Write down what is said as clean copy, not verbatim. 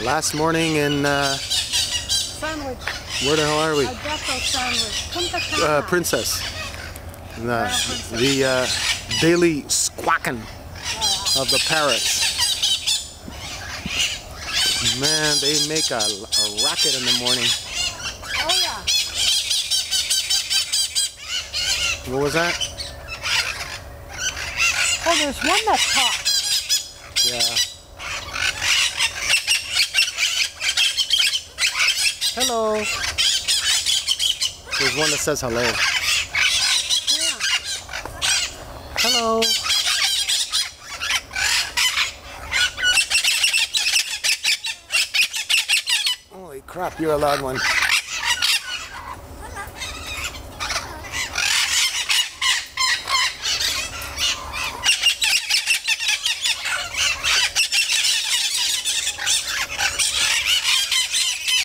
Last morning in Sandwich. where the hell are we? A ghetto sandwich. Punta Cana. Princess. The daily squawking of the parrots. Man, they make a racket in the morning. Oh yeah. What was that? Oh, there's one that talks. Yeah. Hello. There's one that says hello. Yeah. Hello. Holy crap, you're a loud one.